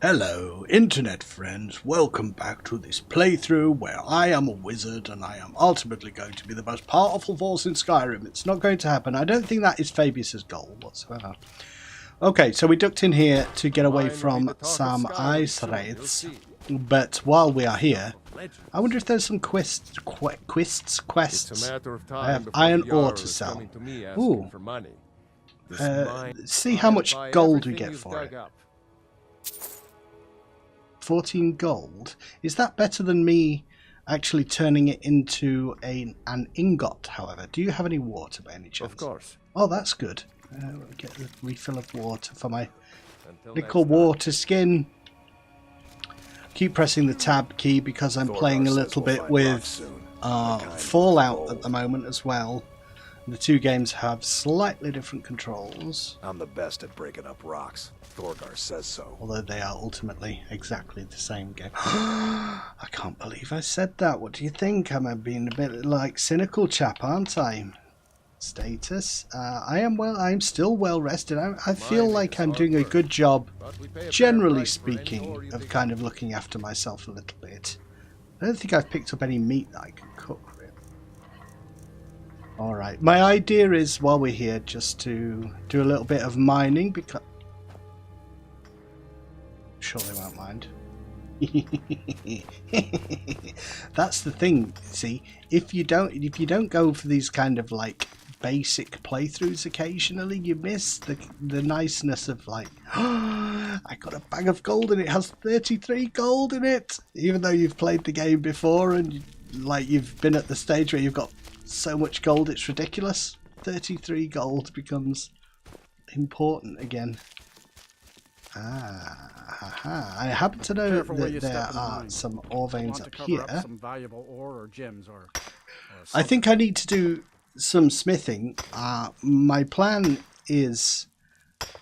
Hello, internet friends, welcome back to this playthrough where I am a wizard and I am ultimately going to be the most powerful force in Skyrim. It's not going to happen. I don't think that is Fabius's goal whatsoever. Okay, so we ducked in here to get away from some ice wraiths, but while we are here, I wonder if there's some quests. I have iron ore to sell. Ooh. See how much gold we get for it. 14 gold. Is that better than me actually turning it into an ingot, however? Do you have any water by any chance? Of course. Oh, that's good. We'll get a refill of water for my little water skin. Keep pressing the tab key because I'm playing a little bit with Fallout at the moment as well. The two games have slightly different controls. I'm the best at breaking up rocks. Thorgar says so. Although they are ultimately exactly the same game. I can't believe I said that. What do you think? I'm being a bit like cynical chap, aren't I? Status. I'm still well rested. I feel like I'm doing a good job, generally speaking, of kind of looking after myself a little bit. I don't think I've picked up any meat that I can cook. Alright, my idea is, while we're here, just to do a little bit of mining, because... Sure they won't mind. That's the thing, see, if you don't go for these kind of, like, basic playthroughs occasionally, you miss the niceness of, like, I got a bag of gold and it has 33 gold in it! Even though you've played the game before and, like, you've been at the stage where you've got so much gold it's ridiculous. 33 gold becomes important again. I happen to know that there are some ore veins up here. Some valuable ore or gems or I think I need to do some smithing. My plan is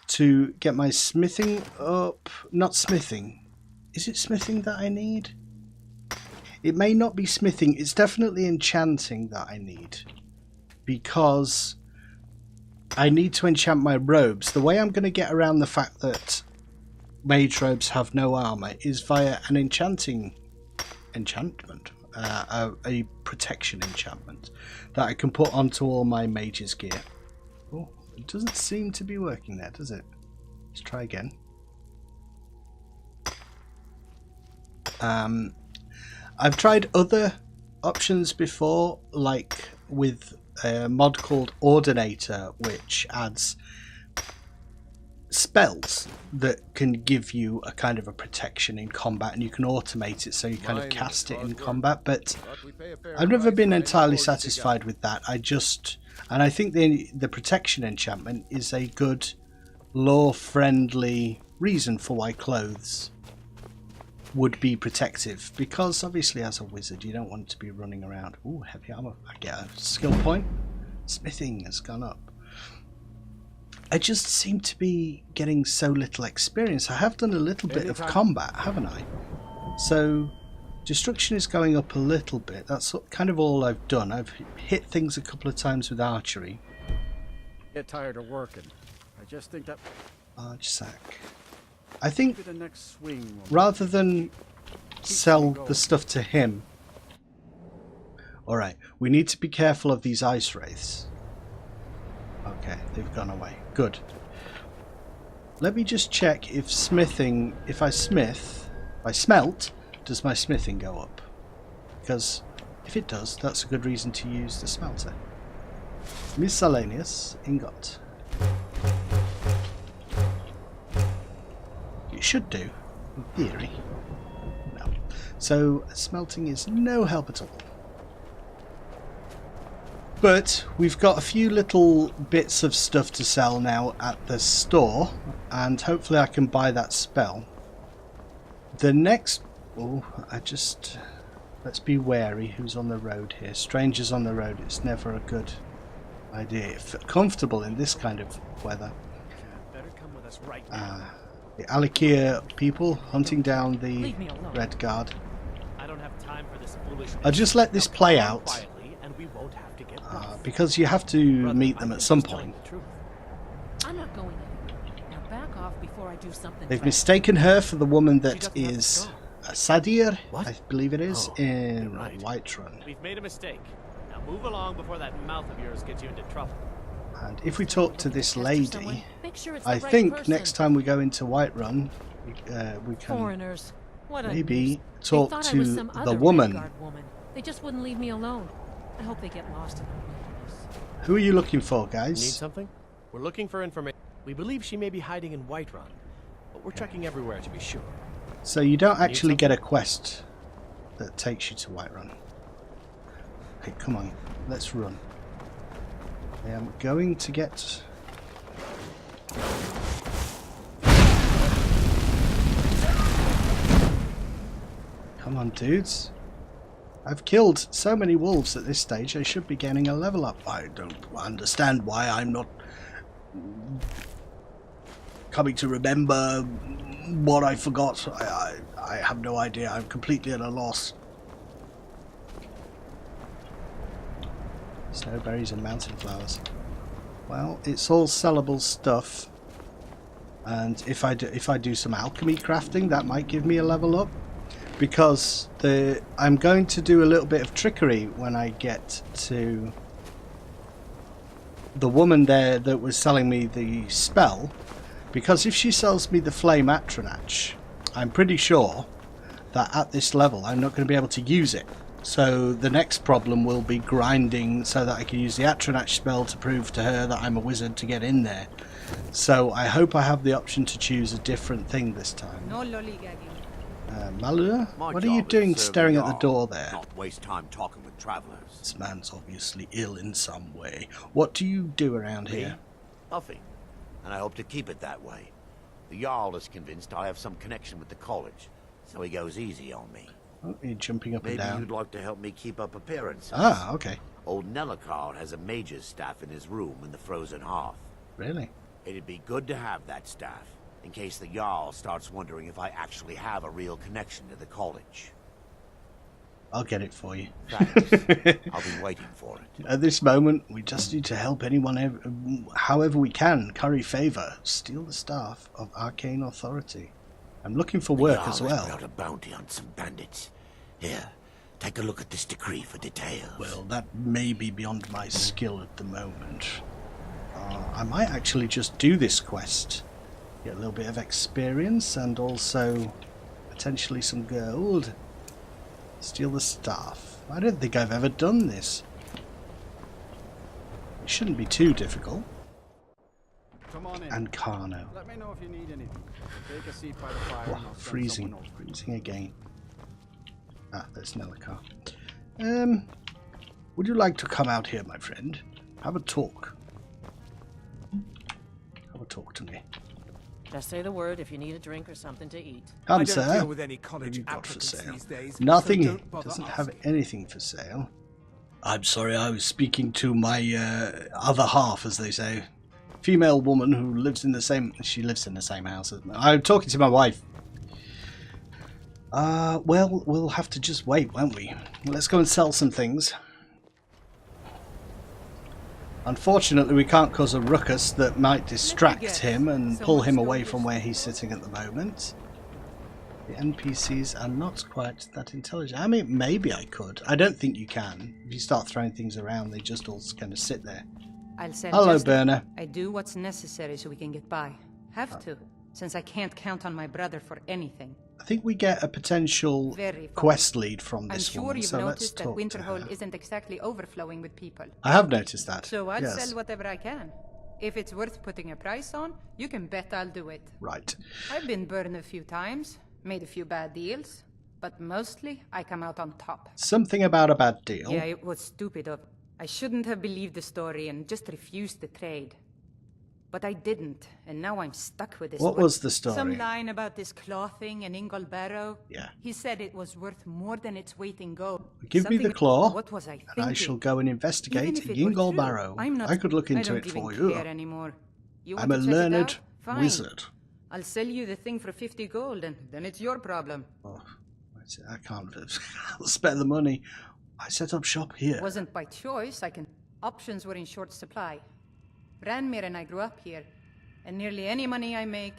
to get my smithing up. Not smithing. Is it smithing that I need? It may not be smithing, it's definitely enchanting that I need. Because I need to enchant my robes. The way I'm going to get around the fact that mage robes have no armour is via an enchantment. A protection enchantment that I can put onto all my mage's gear. Oh, it doesn't seem to be working there, does it? Let's try again. I've tried other options before, like with a mod called Ordinator, which adds spells that can give you a kind of a protection in combat, and you can automate it so you kind of cast it in combat, but I've never been entirely satisfied with that. And I think the protection enchantment is a good lore-friendly reason for why clothes would be protective, because obviously as a wizard you don't want to be running around. Ooh, heavy armor. I get a skill point. Smithing has gone up. I just seem to be getting so little experience. I have done a little bit of combat, haven't I? So destruction is going up a little bit. That's kind of all I've done. I've hit things a couple of times with archery. Get tired of working. I just think that large sack. I think rather than sell the stuff to him... Alright, we need to be careful of these ice wraiths. Okay, they've gone away. Good. Let me just check if smithing... If I smelt, does my smithing go up? Because if it does, that's a good reason to use the smelter. Miscellaneous ingot. Should do, in theory. No. So smelting is no help at all. But we've got a few little bits of stuff to sell now at the store, and hopefully I can buy that spell. The next... Oh, let's be wary who's on the road here. Strangers on the road, it's never a good idea. If comfortable in this kind of weather. better come with us right now. The Alakia people hunting down the Red Guard. I don't have time for this foolishness. I'll just let this play out, quietly, and we won't have to get because you have to meet them at some point. I'm not going anywhere. Now back off before I do something. They've tragic. mistaken her for the woman that doesn't have to is go. Sadir, What? I believe it is, Oh, in you're right. Whiterun. We've made a mistake. Now move along before that mouth of yours gets you into trouble. And if we talk to this lady, Make sure it's I the right think person. next time we go into Whiterun, we can Foreigners. What a maybe nuisance. talk They thought I to was some the other woman. Vanguard woman. They just wouldn't leave me alone. I hope they get lost in the wilderness. Who are you looking for, Need guys? something? We're looking for information. We believe she may be hiding in Whiterun, but we're checking everywhere to be sure. So you don't actually something? get a quest that takes you to Whiterun. Okay, come on, let's run. I am going to get... Come on, dudes. I've killed so many wolves at this stage, I should be getting a level up. I don't understand why I'm not coming to remember what I forgot. I have no idea. I'm completely at a loss. Snowberries and mountain flowers. Well, it's all sellable stuff. And if I do some alchemy crafting, that might give me a level up. Because I'm going to do a little bit of trickery when I get to the woman there that was selling me the spell. Because if she sells me the Flame Atronach, I'm pretty sure that at this level I'm not going to be able to use it. So the next problem will be grinding so that I can use the Atronach spell to prove to her that I'm a wizard to get in there. So I hope I have the option to choose a different thing this time. No lollygagging. Malua, My what are you job is doing serving staring at the y'all, door there? Not waste time talking with travelers. This man's obviously ill in some way. What do you do around Me? here? Nothing. And I hope to keep it that way. The Jarl is convinced I have some connection with the college, so he goes easy on me. Oh, you're jumping up Maybe and down. you'd like to help me keep up appearances. Ah, okay. Old Nellicard has a mage's staff in his room in the frozen hearth. Really? It'd be good to have that staff, in case the Jarl starts wondering if I actually have a real connection to the college. I'll get it for you. Thanks. I'll be waiting for it. At this moment, we just need to help anyone however we can. Curry favour. Steal the staff of arcane authority. I'm looking for work Jarl as has well. put out a bounty on some bandits. Here, take a look at this decree for details. Well, that may be beyond my skill at the moment. I might actually just do this quest. Get a little bit of experience and also potentially some gold. Steal the staff. I don't think I've ever done this. It shouldn't be too difficult. Come on in. And Carno. Let me know if you need anything. Take a seat by the fire. and Wow, I'll send freezing. someone over. Freezing again. Ah, there's Nellicar. Would you like to come out here, my friend? Have a talk. Have a talk to me. Just say the word if you need a drink or something to eat. Come, I don't sir. deal with any What college have you got for applicants sale? these days, Nothing. so don't bother Doesn't have asking. anything for sale. I'm sorry, I was speaking to my other half, as they say. Female woman who lives in the same... She lives in the same house as me. I'm talking to my wife. Well, we'll have to just wait, won't we? Let's go and sell some things. Unfortunately, we can't cause a ruckus that might distract him and pull him away from where he's sitting at the moment. The NPCs are not quite that intelligent. I mean, maybe I could. I don't think you can. If you start throwing things around, they just all kind of sit there. I'll sell Hello, just- Berna. I do what's necessary so we can get by. Have to, since I can't count on my brother for anything. I think we get a potential Very fun. quest lead from I'm this sure woman, you've so let's noticed that talk to Winterhold her. isn't exactly overflowing with people. I have noticed that. So I'll yes. sell whatever I can. If it's worth putting a price on, you can bet I'll do it. Right. I've been burned a few times, made a few bad deals, but mostly I come out on top. Something about a bad deal. Yeah, it was stupid of... I shouldn't have believed the story and just refused the trade. But I didn't, and now I'm stuck with this. What was the story? Some line about this claw thing in Ingol Barrow. Yeah. He said it was worth more than its weight in gold. Give me the Something- claw, What was I thinking? and I shall go and Even investigate if it were Yingol true, Barrow. I'm not, I could look into I it don't for even you. care anymore. You I'm want a to check it learned out? Fine. wizard. I'll sell you the thing for 50 gold, and then it's your problem. Oh, I can't spare the money. I set up shop here. Wasn't by choice. Options were in short supply. Ranmir and I grew up here. and nearly any money I make,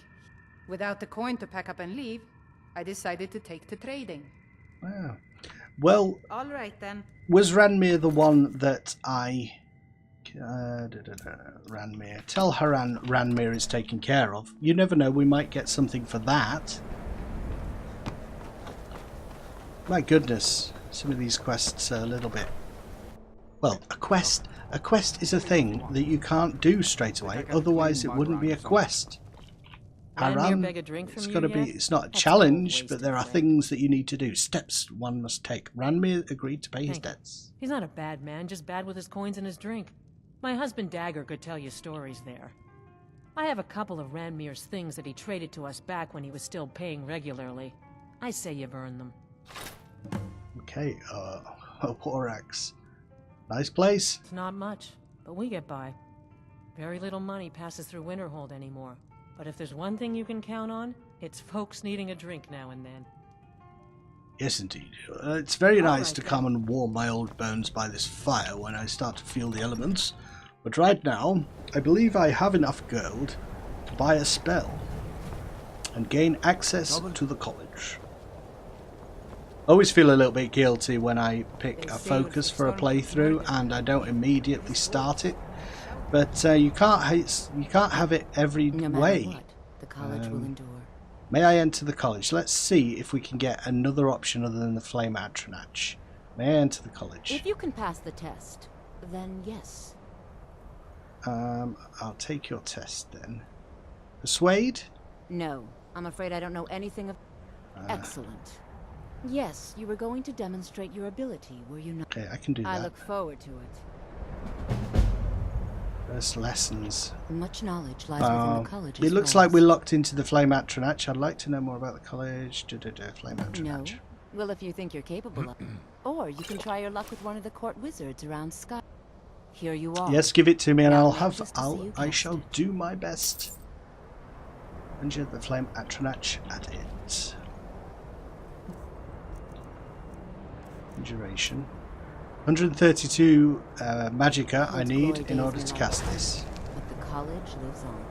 without the coin to pack up and leave, I decided to take to trading. Wow. Well, All right then. was Ranmir the one that I... Ranmir. Tell Haran Ranmir is taken care of. You never know, we might get something for that. My goodness, some of these quests are a little bit... Well, a quest is a thing that you can't do straight away, otherwise it wouldn't be a quest. Haran, beg a drink from it's you got to be. yet? It's not a That's challenge, wasted but there are drink. things that you need to do. Steps one must take. Ranmir agreed to pay his Thank you. debts. He's not a bad man, just bad with his coins and his drink. My husband Dagger could tell you stories there. I have a couple of Ranmir's things that he traded to us back when he was still paying regularly. I say you burn them. Okay, a war axe. Nice place. It's not much, but we get by. Very little money passes through Winterhold anymore. But if there's one thing you can count on, it's folks needing a drink now and then. Yes, indeed. It's very nice right, to then. come and warm my old bones by this fire when I start to feel the elements. But right now, I believe I have enough gold to buy a spell and gain access to the college. I always feel a little bit guilty when I pick a focus for a playthrough and I don't immediately start it. But you can't have it every No matter way. what, the college will endure. May I enter the college? Let's see if we can get another option other than the Flame Atronach. May I enter the college? If you can pass the test, then yes. I'll take your test then. Persuade? No, I'm afraid I don't know anything of... Excellent. Yes, you were going to demonstrate your ability, were you not? Okay, I can do I that. look forward to it. First lessons. Much knowledge lies within the college. It looks like we're locked into the Flame Atronach. I'd like to know more about the college. Flame No. Atronach. Well, if you think you're capable of... Or you can try your luck with one of the court wizards around Sky. Here you are. Yes, give it to me and Now I'll I'm have... anxious to see you I cast shall it. do my best. Conjure the Flame Atronach at it. Conjuration. 132 magicka I Holds need glory in days order in to the cast light. this. But the college lives on.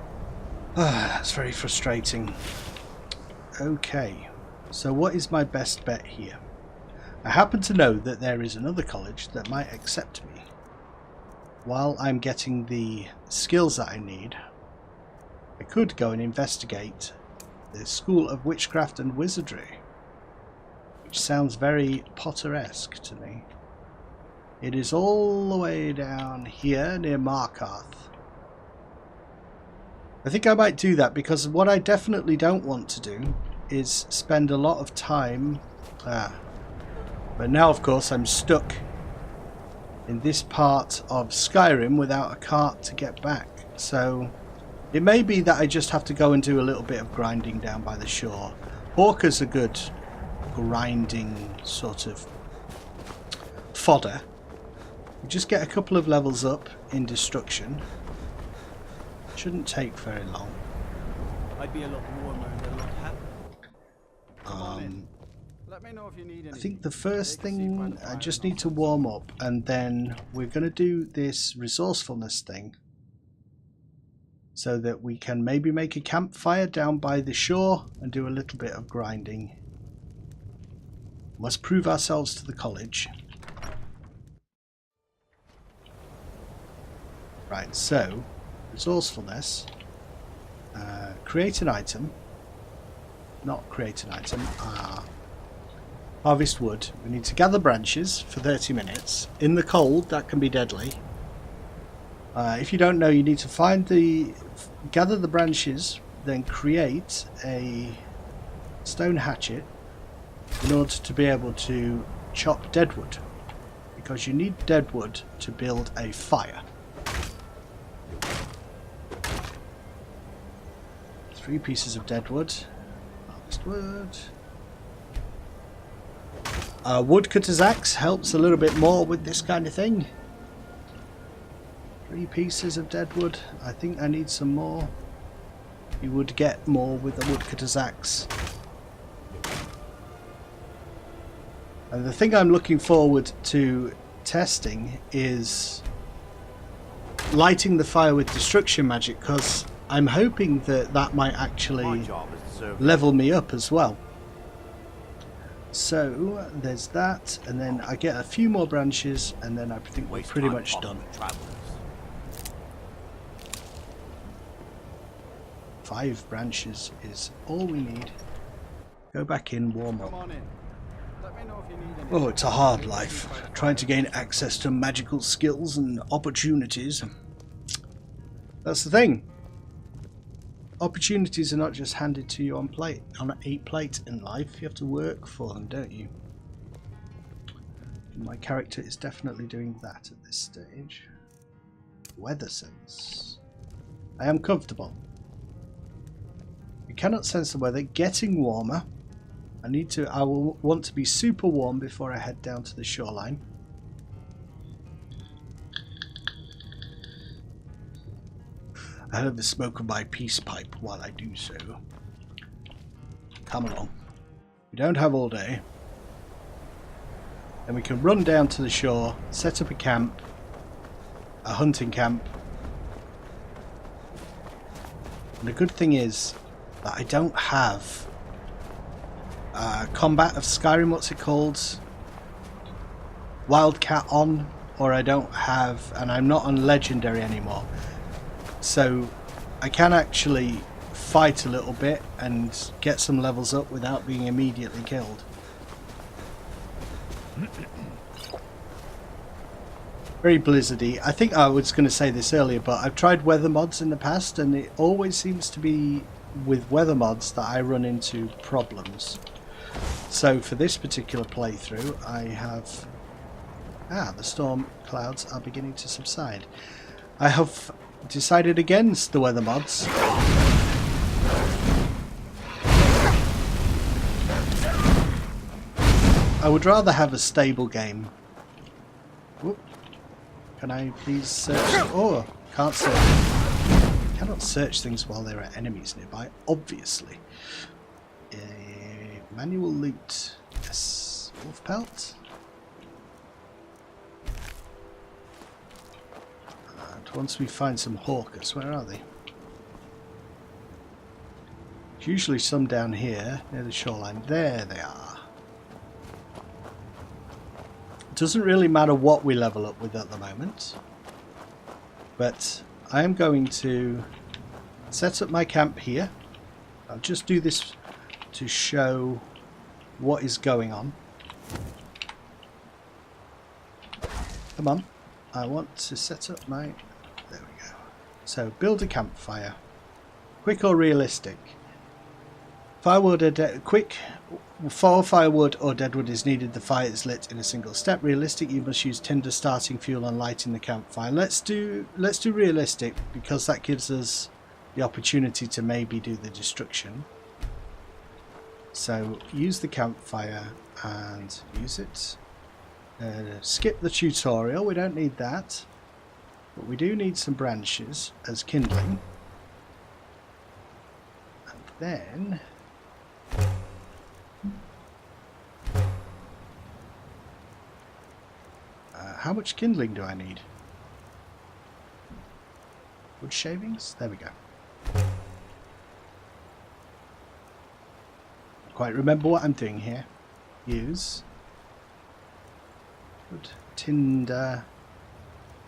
That's very frustrating. Okay, so what is my best bet here? I happen to know that there is another college that might accept me. While I'm getting the skills that I need, I could go and investigate the School of Witchcraft and Wizardry, which sounds very Potter-esque to me. It is all the way down here near Markarth. I think I might do that because what I definitely don't want to do is spend a lot of time... But now, of course, I'm stuck in this part of Skyrim without a cart to get back. So it may be that I just have to go and do a little bit of grinding down by the shore. Hawker's a good grinding sort of fodder. We just get a couple of levels up in destruction. Shouldn't take very long. I'd be a lot warmer and a lot happier. Let me know if you need I anything. think the first Take a seat by thing the I fire just and need to warm up, and then we're going to do this resourcefulness thing so that we can maybe make a campfire down by the shore and do a little bit of grinding. Must prove ourselves to the college. Right, so resourcefulness, create an item, not create an item, harvest wood. We need to gather branches for 30 minutes. In the cold, that can be deadly. If you don't know, you need to gather the branches, then create a stone hatchet in order to be able to chop deadwood, because you need deadwood to build a fire. 3 pieces of deadwood. Harvest wood. Woodcutter's axe helps a little bit more with this kind of thing. 3 pieces of deadwood. I think I need some more. You would get more with the woodcutter's axe. And the thing I'm looking forward to testing is lighting the fire with destruction magic, because I'm hoping that that might My actually job is to serve level me up as well. So there's that, and then I get a few more branches, and then I think we're waste pretty time much talking done. with travelers. 5 branches is all we need. Go back in, warm Come up. on in. Let me know if you need anything. Oh, it's a hard life, trying to gain access to magical skills and opportunities. That's the thing. Opportunities are not just handed to you on a plate in life. You have to work for them, don't you? My character is definitely doing that at this stage. Weather sense. I am comfortable. You cannot sense the weather. Getting warmer. I will want to be super warm before I head down to the shoreline. I have the smoke of my peace pipe while I do so. Come along. We don't have all day. And we can run down to the shore, set up a camp, a hunting camp. And the good thing is that I don't have combat of Skyrim, what's it called? Wildcat on, or I don't have, and I'm not on legendary anymore. So I can actually fight a little bit and get some levels up without being immediately killed. Very blizzardy. I think I was going to say this earlier, but I've tried weather mods in the past, and it always seems to be with weather mods that I run into problems. So for this particular playthrough, I have... the storm clouds are beginning to subside. I have decided against the weather mods. I would rather have a stable game. Whoop. Can I please search? Oh, can't search. Cannot search things while there are enemies nearby, obviously. Manual loot. Yes. Wolf pelt. And once we find some hawkers, where are they? There's usually some down here near the shoreline. There they are. It doesn't really matter what we level up with at the moment, but I am going to set up my camp here. I'll just do this to show what is going on. Come on, I want to set up my... There we go. So build a campfire. Quick or realistic? Firewood or quick. 4 firewood or deadwood is needed. The fire is lit in a single step. Realistic, you must use tinder, starting fuel and lighting the campfire. Let's do realistic, because that gives us the opportunity to maybe do the destruction. So use the campfire and use it. Skip the tutorial, we don't need that. But we do need some branches as kindling. And then... how much kindling do I need? Wood shavings? There we go. Quite remember what I'm doing here. Use wood, tinder,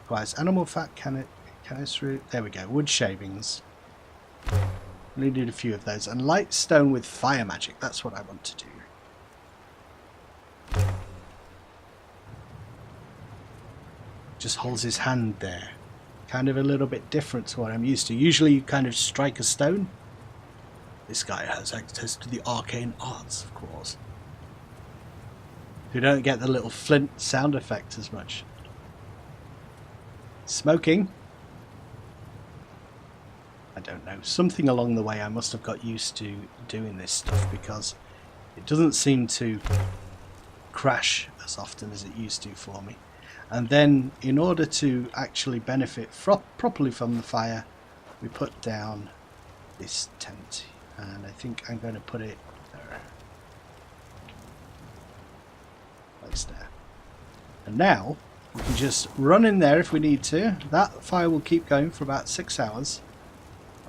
requires animal fat, canis root. There we go. Wood shavings. We need a few of those, and light stone with fire magic. That's what I want to do. Just holds his hand there. Kind of a little bit different to what I'm used to. Usually you kind of strike a stone. This guy has access to the arcane arts, of course. You don't get the little flint sound effect as much. Smoking. I don't know. Something along the way I must have got used to doing this stuff, because it doesn't seem to crash as often as it used to for me. And then in order to actually benefit properly from the fire, we put down this tent. And I think I'm going to put it there. Place there. And now we can just run in there if we need to. That fire will keep going for about 6 hours.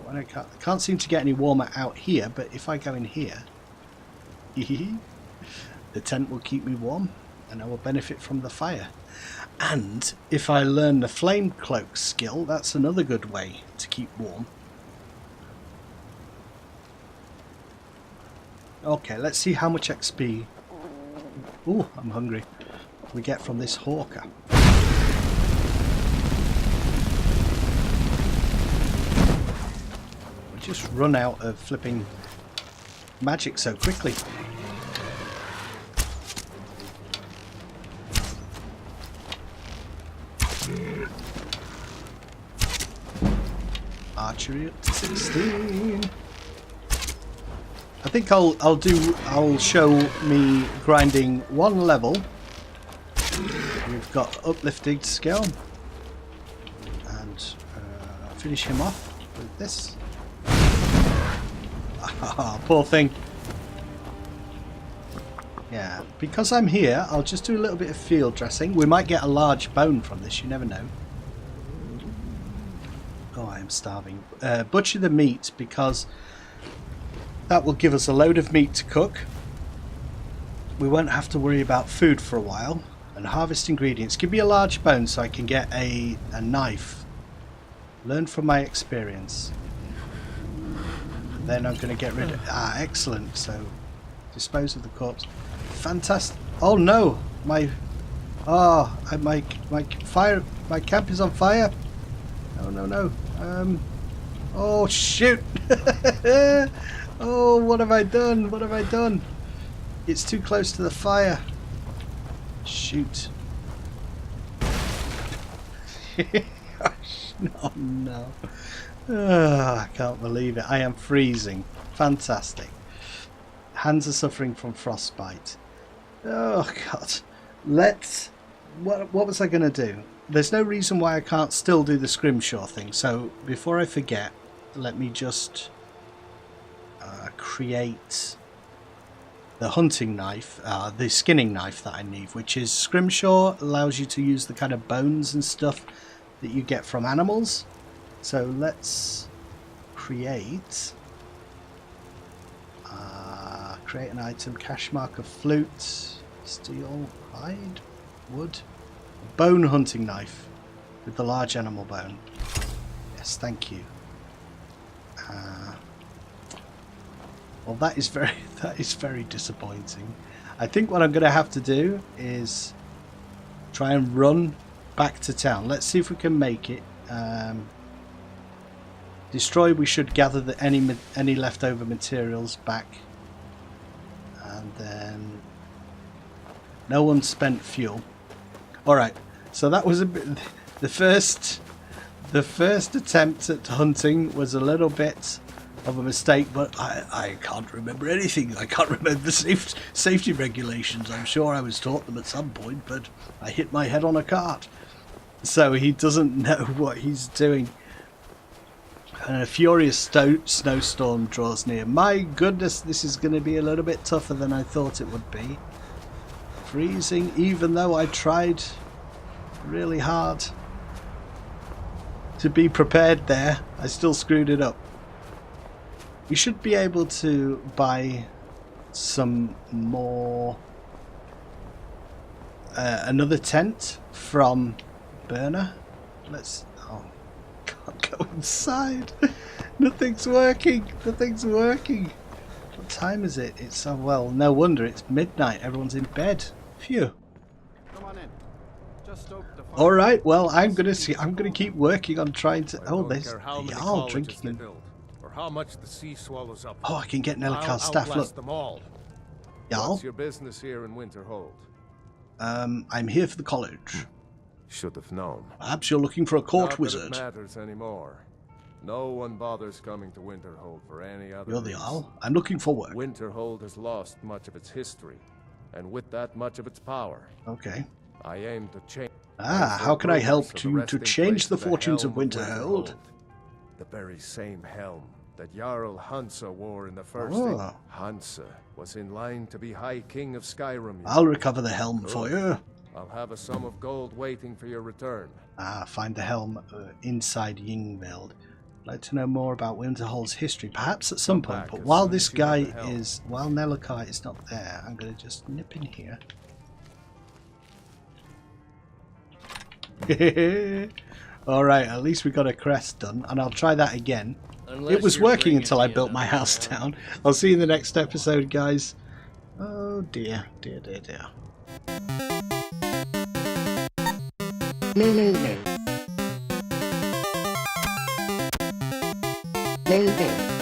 when I can't seem to get any warmer out here, but if I go in here, the tent will keep me warm and I will benefit from the fire. And if I learn the flame cloak skill, that's another good way to keep warm. Okay, let's see how much XP. Ooh, I'm hungry. We get from this hawker. We just run out of flipping magic so quickly. Archery up to 16. I think I'll show me grinding one level. We've got uplifting skill, and finish him off with this. Poor thing. Yeah, because I'm here, I'll just do a little bit of field dressing. We might get a large bone from this, you never know. Oh, I am starving. Butcher the meat, because that will give us a load of meat to cook. We won't have to worry about food for a while. And harvest ingredients. Give me a large bone so I can get a knife. Learn from my experience. Then I'm going to get rid of... excellent. So, dispose of the corpse. Fantastic. Oh no! My camp is on fire. No. Oh shoot! Oh, what have I done? It's too close to the fire. Shoot. No. I can't believe it. I am freezing. Fantastic. Hands are suffering from frostbite. Oh god. What was I going to do? There's no reason why I can't still do the scrimshaw thing. So before I forget, let me just create the hunting knife, the skinning knife that I need, which is scrimshaw, allows you to use the kind of bones and stuff that you get from animals. So let's create an item, cache marker, flute, steel, hide, wood, bone hunting knife with the large animal bone. Yes, thank you. Well, that is very disappointing. I think what I'm going to have to do is try and run back to town. Let's see if we can make it. Destroy. We should gather any leftover materials back, and then no one spent fuel. All right. So that was a bit. The first attempt at hunting was a little bit of a mistake, but I can't remember anything. I can't remember the safety regulations. I'm sure I was taught them at some point, but I hit my head on a cart. So he doesn't know what he's doing. And a furious snowstorm draws near. My goodness, this is going to be a little bit tougher than I thought it would be. Freezing, even though I tried really hard to be prepared there, I still screwed it up. We should be able to buy some more, another tent from Burner. Oh, can't go inside. Nothing's working. What time is it? It's, well, no wonder, it's midnight. Everyone's in bed. Phew. Come on in. Just stoke the fire. All right. Well, I'm gonna keep working on trying to. Oh, there's Jarl drinking. How much the sea swallows up. Oh, I can get Nelikar's staff. Look. Them all. Jarl? What's your business here in Winterhold? I'm here for the college. Should have known. Perhaps you're looking for a court Not wizard. That it matters anymore. No one bothers coming to Winterhold for any other You're the reason. Jarl. I'm looking for work. Winterhold has lost much of its history, and with that, much of its power. Okay. I aim to change. How can I help you to change the fortunes of Winterhold? The very same helm that Jarl Hansa wore in the first Oh. Hansa was in line to be High King of Skyrim. I'll recover the helm for you. I'll have a sum of gold waiting for your return. Find the helm inside Yngveld. I'd like to know more about Winterhold's history, perhaps at some point. back But as while soon this as you have guy the helm. is, while Nelakai is not there, I'm going to just nip in here. Alright, at least we got a crest done, and I'll try that again. It was working until I built my house down. I'll see you in the next episode, guys. Oh dear, dear, dear, dear. No, no, no. No, no.